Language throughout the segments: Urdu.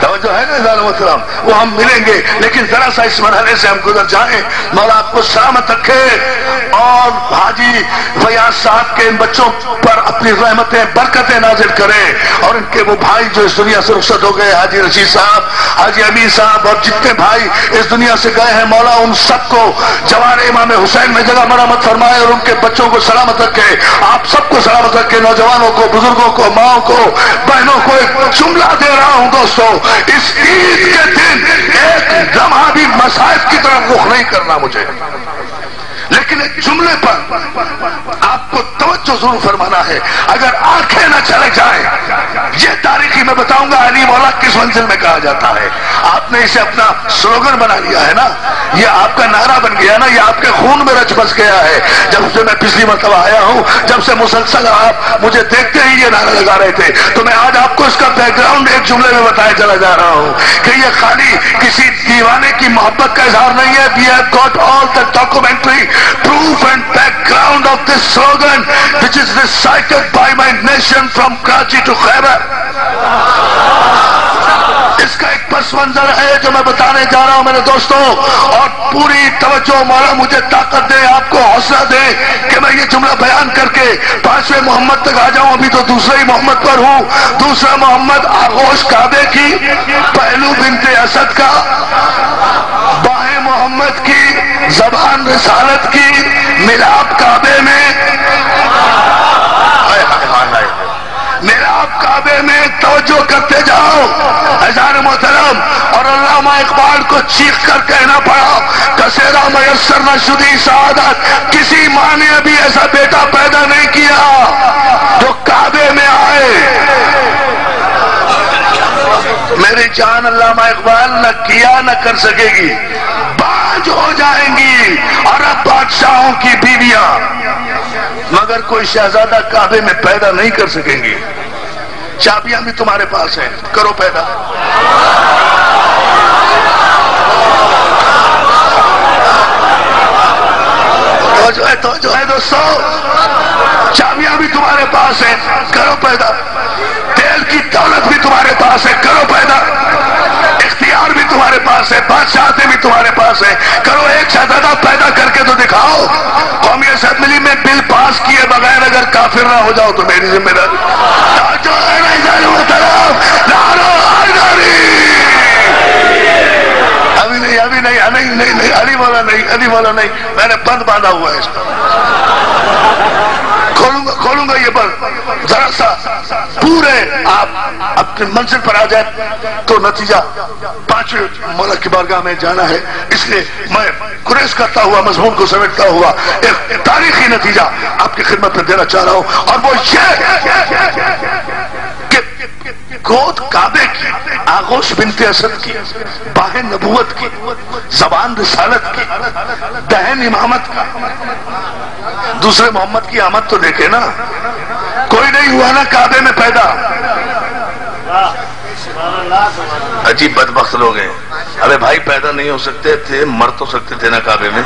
توجہ ہے نا عزیزان محترم؟ وہ ہم ملیں گے، لیکن ذرا سا اس مرحلے سے ہم گزر جائیں۔ مولا آپ کو سلامت رکھے اور حاجی فیاض صاحب کے ان بچوں پر اپنی رحمتیں برکتیں نازل کرے، اور ان کے وہ بھائی جو اس دنیا سے رخصت ہو گئے، حاجی رشید صاحب، حاجی امین صاحب، اور جتنے بھائی اس دنیا سے گئے ہیں، مولا ان سب کو جوار امام حسین میں جگہ مرحمت فرمائے اور ان کے بچوں کو سلامت رکھے، آپ سب کو سلامت رکھے، نوجوانوں کو، بزرگوں کو، ماؤں کو، بہنوں کو۔ ایک جملہ دے رہا ہوں دوستو، اس عید کے دن ایک لمحہ بھی مصائب کی طرف رخ نہیں کرنا مجھے، لیکن ایک جملے پر آپ کو توجہ ضرور فرمانا ہے، اگر آنکھیں نہ چلے جائیں۔ یہ تاریخی میں بتاؤں گا علی مولا کس منزل میں کہا جاتا ہے۔ آپ نے اسے اپنا سلوگن بنا لیا ہے نا، یہ آپ کا نعرہ بن گیا نا، یہ آپ کے خون میں رچ بس گیا ہے۔ جب سے میں پچھلی مرتبہ آیا ہوں، جب سے مسلسل آپ مجھے دیکھتے ہی یہ نعرہ لگا رہے تھے، تو میں آج آپ کو اس کا بیک گراؤنڈ ایک جملے میں بتایا چلا جا رہا ہوں کہ یہ خالی کسی دیوانے کی محبت کا اظہار نہیں ہے۔ We have got all the documentary proof and background of this slogan which is recited by my nation from Karachi to Khyber۔ اس کا ایک پس منظر ہے جو میں بتانے جا رہا ہوں میرے دوستوں، اور پوری توجہ مولا مجھے طاقت دے، آپ کو حوصلہ دے کہ میں یہ جملہ بیان کر کے 5ویں محمد تک آ جاؤں۔ ابھی تو دوسرے ہی محمد پر ہوں۔ دوسرا محمد آغوش کعبے کی، پہلو بنت اسد کا، باہیں محمد کی، زبان رسالت کی، ملاب کعبے میں، ملاب کعبے میں توجہ کرتے جاؤ عزیزان محترم۔ اور علامہ اقبال کو چیخ کر کہنا پڑا، کسیرا میسر نہ شدی سعادت، کسی ماں نے ابھی ایسا بیٹا پیدا نہیں کیا جو کعبے میں آئے۔ میری جان علامہ اقبال نہ کیا نہ کر سکے گی، باج ہو جائیں گی عرب بادشاہوں کی بیویاں، مگر کوئی شہزادہ کعبے میں پیدا نہیں کر سکیں گی۔ چابیاں بھی تمہارے پاس ہیں، کرو پیدا۔ توجہ ہے دوستو، چابیاں بھی تمہارے پاس ہیں، کرو پیدا۔ تیل کی دولت بھی تمہارے پاس ہے، کرو پیدا۔ اختیار بھی تمہارے پاس ہے، بادشاہتیں بھی تمہارے پاس ہے، کرو ایک شہزادہ پیدا کر کے تو دکھاؤ۔ قومی اسمبلی میں بل پاس کیے بغیر اگر کافر نہ ہو جاؤ تو میری ذمہ داری۔ نہیں علی مولا نہیں، میں نے بند باندھا ہوا ہے اس پر، کھولوں گا یہ بند۔ ذرا سا پورے آپ اپنے منزل پر آ جائیں تو نتیجہ 5ویں مولا کی بارگاہ میں جانا ہے، اس لیے میں گریز کرتا ہوا، مضمون کو سمیٹتا ہوا ایک تاریخی نتیجہ آپ کی خدمت میں دینا چاہ رہا ہوں، اور وہ یہ گود کعبے کی، آغوش بنت اسد کی، باہیں نبوت کی، زبان رسالت کی، بہن امامت کا۔ دوسرے محمد کی آمد تو دیکھے نا، کوئی نہیں ہوا نا کعبے میں پیدا۔ عجیب بدبخت لوگ ہیں، ارے بھائی پیدا نہیں ہو سکتے تھے، مر تو سکتے تھے نا کعبے میں۔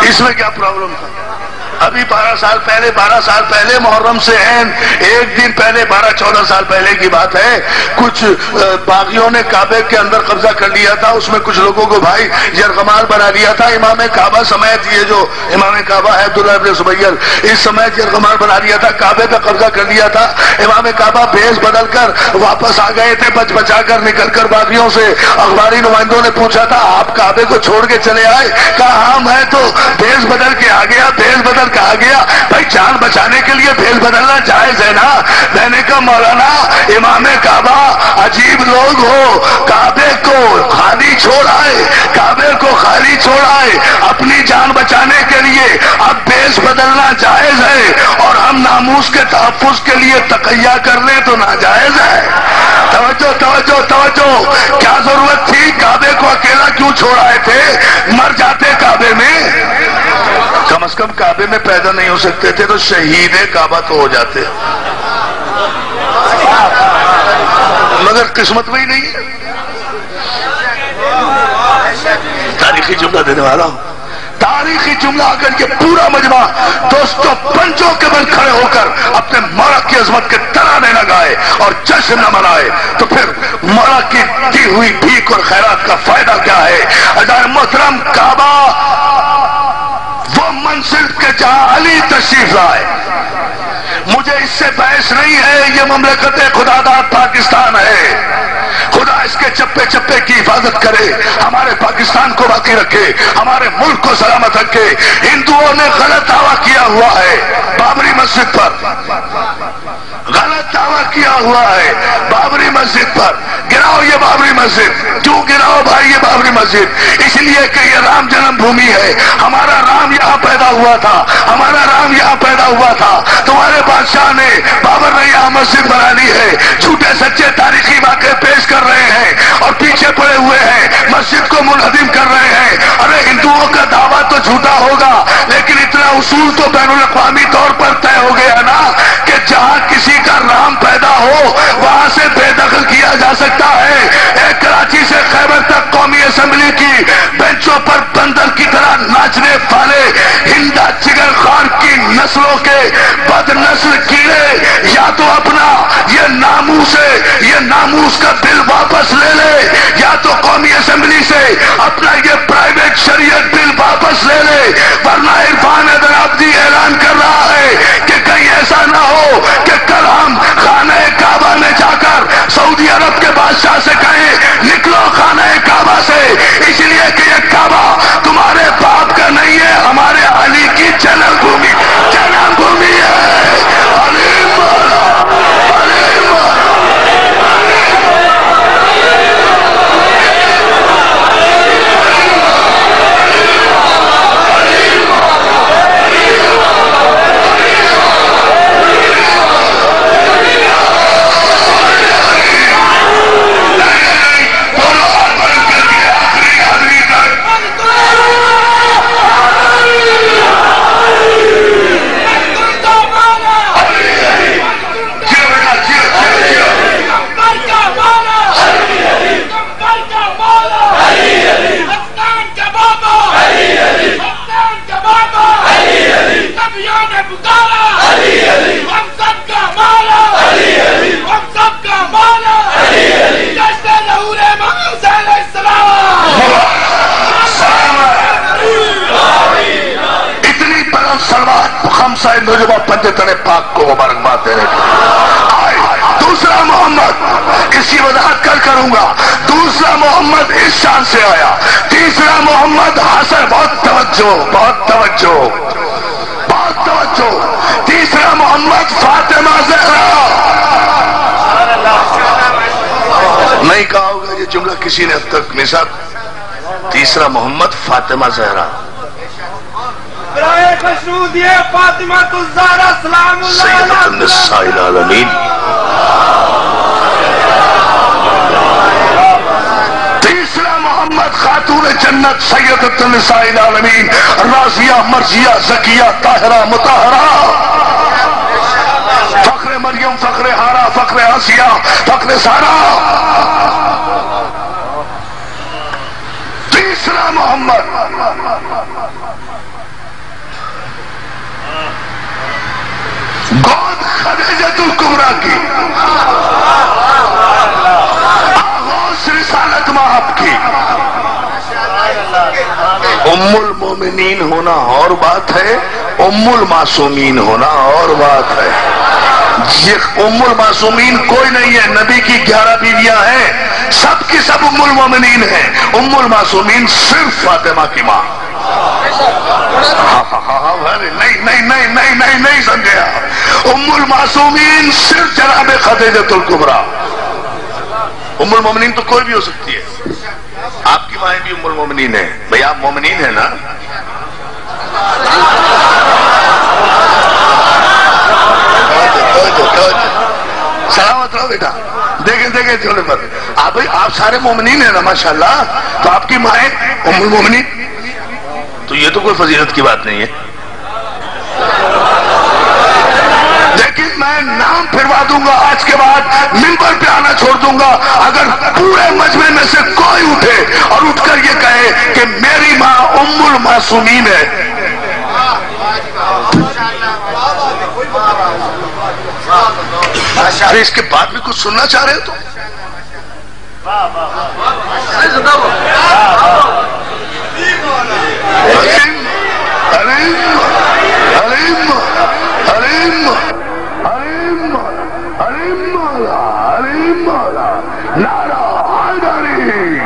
اس میں کیا پرابلم تھا؟ ابھی 12 سال پہلے محرم سے ایک دن پہلے 12-14 سال پہلے کی بات ہے، کچھ باغیوں نے کعبے کے اندر قبضہ کر لیا تھا، اس میں کچھ لوگوں کو بھائی یرغمال بنا لیا تھا، امام کعبہ سمیت یہ جو امام کعبہ ہے عبداللہ ابن زبیر، اس سمیت یرغمال بنا لیا تھا، کعبے کا قبضہ کر لیا تھا۔ امام کعبہ بھیس بدل کر واپس آ گئے تھے، بچ بچا کر نکل کر باغیوں سے۔ اخباری نمائندوں نے پوچھا تھا آپ کعبے کو چھوڑ کے چلے آئے؟ کہا ہاں میں تو بھیس بدل کے آ گیا، بھیس بدل کہا گیا بھائی جان بچانے کے لیے بھیس بدلنا جائز ہے نا؟ میں نے کہا مولانا امام کعبہ عجیب لوگ ہو، کعبے کو خالی چھوڑ آئے، کعبے کو خالی چھوڑ آئے اپنی جان بچانے کے لیے، اب بھیس بدلنا جائز ہے اور ہم ناموس کے تحفظ کے لیے تقیہ کر لیں تو ناجائز ہے۔ توجہ توجہ توجہ، کیا ضرورت تھی؟ کعبے کو اکیلا کیوں چھوڑ آئے تھے؟ مر جاتے کعبے میں، کم از کم کعبے میں پیدا نہیں ہو سکتے تھے تو شہید کعبہ تو ہو جاتے، مگر قسمت میں ہی نہیں ہے۔ تاریخی جملہ دینے والا ہوں، تاریخی جملہ اگر یہ پورا مجمع دوستوں پنجوں کے بل کھڑے ہو کر اپنے مولا کی عظمت کے ترانے نہ گائے اور جشن نہ منائے تو پھر مولا کی دی ہوئی بھیک اور خیرات کا فائدہ کیا ہے؟ عزیز محترم، کعبہ وہ منزل کے جہاں علی تشریف لائے. مجھے اس سے بحث نہیں ہے، یہ مملکت خدا داد پاکستان ہے. خدا اس کے چپے چپے کی حفاظت کرے، ہمارے پاکستان کو باقی رکھے، ہمارے ملک کو سلامت رکھے. ہندوؤں نے غلط دعویٰ کیا ہوا ہے بابری مسجد پر، غلط دعویٰ کیا ہوا ہے بابری مسجد پر. گراؤ یہ بابری مسجد، کیوں گراؤ بھائی یہ بابری مسجد؟ اس لیے کہ یہ رام جنم بھومی ہے. ہمارا رام یہاں پیدا ہوا تھا، ہمارا رام یہاں پیدا ہوا تھا. تمہارے بادشاہ نے، بابر نے یہاں مسجد بنا لی ہے. جھوٹے سچے تاریخی واقعے پیش کر رہے ہیں اور پیچھے پڑے ہوئے ہیں، مسجد کو منہدم کر رہے ہیں. ارے ہندوؤں کا دعویٰ تو جھوٹا ہوگا، لیکن اتنا اصول تو بین الاقوامی طور پر طے ہو گیا نا کہ جہاں کسی کا رام پیدا ہو وہاں سے بے دخل کیا جا سکتا ہے. ایک کراچی سے خیبر تک قومی اسمبلی کی بینچوں پر بندر کی طرح ناچنے والے ہندا جگر خان کی نسلوں کے بد نسل کیڑے یا تو اپنا یہ ناموس کا بل واپس لے لے، یا تو قومی اسمبلی سے اپنا یہ پرائیویٹ شریعت بل واپس لے لے، ورنہ عرفان حیدر عبدی اعلان کر رہا ہے کہ کہیں ایسا نہ ہو کہ کل ہم خانہ کعبہ میں جا کر سعودی عرب کے بادشاہ سے کہیں نکلو خانہ کعبہ سے، اس لیے کہ یہ کعبہ تمہارے باپ کا نہیں ہے، ہمارے علی کی جنم بھومی ہے. پنجتن پاک کو مبارکباد دینے کی. دوسرا محمد، اس کی وضاحت کر کروں گا. دوسرا محمد اس شان سے آیا. تیسرا محمد حسن، بہت توجہ. تیسرا محمد فاطمہ زہرا. نہیں کہا ہوگا یہ جملہ کسی نے اب تک مثال. تیسرا محمد فاطمہ زہرا، فاطمہ الزہرا سلام اللہ سیدۃ النساء العالمین. تیسرا محمد خاتون جنت سیدۃ النساء العالمین، راضیہ مرضیہ زکیہ طاہرہ مطہرہ، فخر مریم، فخر ہارا، فخر آسیہ، فخر سارا. تیسرا محمد گود خدیجۃ الکبریٰ کی، آغاز رسالت مآب کی. ام المومنین ہونا اور بات ہے، ام المعصومین ہونا اور بات ہے. یہ ام المعصومین کوئی نہیں ہے، نبی کی 11 بیویاں ہیں، سب کی سب ام المومنین ہیں. ام المعصومین صرف فاطمہ کی ماں. نہیں سمجھے آپ. ام المعصومین صرف جناب خدیجۃ الکبریٰ. ام المومنین تو کوئی بھی ہو سکتی ہے. آپ کی مائیں بھی ام المومنین ہیں. بھئی آپ مومنین ہیں نا؟ سلامت رہو بیٹا. دیکھیں چھوڑے پر آپ سارے مومنین ہیں نا ماشاءاللہ. تو آپ کی مائیں ام المومنین، تو یہ تو کوئی فضیلت کی بات نہیں ہے. لیکن میں نام پھروا دوں گا، آج کے بعد منبر پہ آنا چھوڑ دوں گا اگر پورے مجمع میں سے کوئی اٹھے اور اٹھ کر یہ کہے کہ میری ماں ام المعصومین ہے۔ ارے اس کے بعد بھی کچھ سننا چاہ رہے ہو تو نعرہ حیدری،